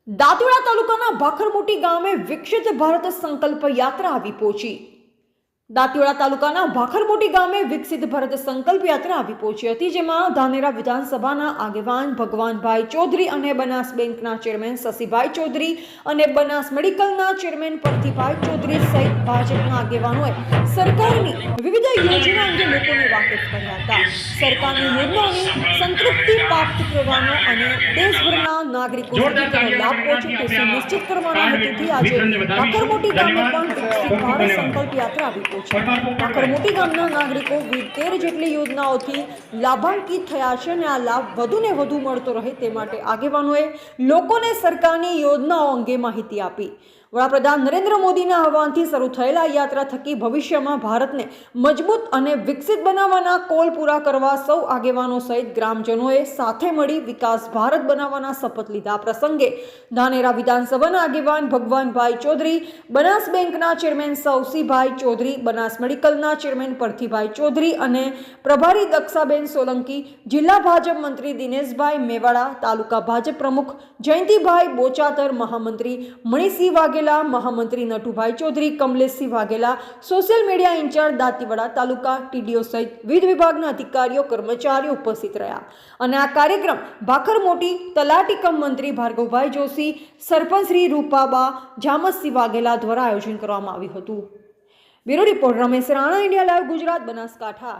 દાંતીવાડા તાલુકાના ભાખરમોટી ગામે વિકસિત ભારત સંકલ્પ યાત્રા આવી પહોંચી। દાંતીવાડા તાલુકાના ભાખરમોટી ગામે વિકસિત ભારત સંકલ્પ યાત્રા આવી પહોંચી હતી, જેમાં ધાનેરા વિધાનસભાના આગેવાન ભગવાનભાઈ ચૌધરી અને બનાસ બેંકના ચેરમેન શશીભાઈ ચૌધરી અને બનાસ મેડિકલના ચેરમેન પરથીભાઈ ચૌધરી સહિત ભાજપના આગેવાનોએ સરકારની વિવિધ યોજના અંગે લોકોને વાકેફ કર્યા હતા। સરકારની યોજનાઓની સંતૃપ્તિ પ્રાપ્ત કરવાનો અને દેશભરના નાગરિકો સુધી તેનો લાભ પહોંચે તે સુનિશ્ચિત કરવાના હેતુથી આજે ભાખરમોટી ગામે પણ વિકસિત ભારત સંકલ્પ યાત્રા આવી પહોંચી। ભાખરમોટી ગામના નાગરિકો 13 જેટલી યોજનાઓથી લાભાન્વિત થયા છે અને આ લાભ વધુને વધુ મળતો રહે તે માટે આગેવાનોએ લોકોને સરકારની યોજનાઓ અંગે માહિતી આપી। વડાપ્રધાન નરેન્દ્ર મોદીના આહવાનથી શરૂ થયેલા યાત્રા થકી ભવિષ્યમાં ભારતને મજબૂત અને વિકસિત બનાવવાના કોલ પૂરા કરવા સૌ આગેવાનો સહિત ગ્રામજનોએ સાથે મળી વિકાસ ભારત બનાવવાના શપથ લીધા। પ્રસંગે ધાનેરા વિધાનસભાના આગેવાન ભગવાનભાઈ ચૌધરી, બનાસ બેંકના ચેરમેન શશીભાઈ ચૌધરી, બનાસ મેડિકલના ચેરમેન પરથીભાઈ ચૌધરી અને પ્રભારી દક્ષાબેન સોલંકી, જિલ્લા ભાજપ મંત્રી દિનેશભાઈ મેવાડા, તાલુકા ભાજપ પ્રમુખ જયંતિભાઈ બોચાતર, મહામંત્રી મણિસિંહ વાઘેલા, મહામંત્રી Natubhai Chaudhari, Kamleshsinh Vaghela, social media incharge Dantiwada taluka TDO સહિત વિવિધ વિભાગના અધિકારીઓ કર્મચારીઓ ઉપસ્થિત રહ્યા અને આ કાર્યક્રમ ભાખરમોટી તલાટી કમ મંત્રી ભાર્ગવભાઈ જોશી, સરપંચ શ્રી રૂપાબા જામતસિંહ વાઘેલા દ્વારા આયોજન કરવામાં આવ્યું હતું। Bureau report Ramesh Rana, India live Gujarat, Banaskantha.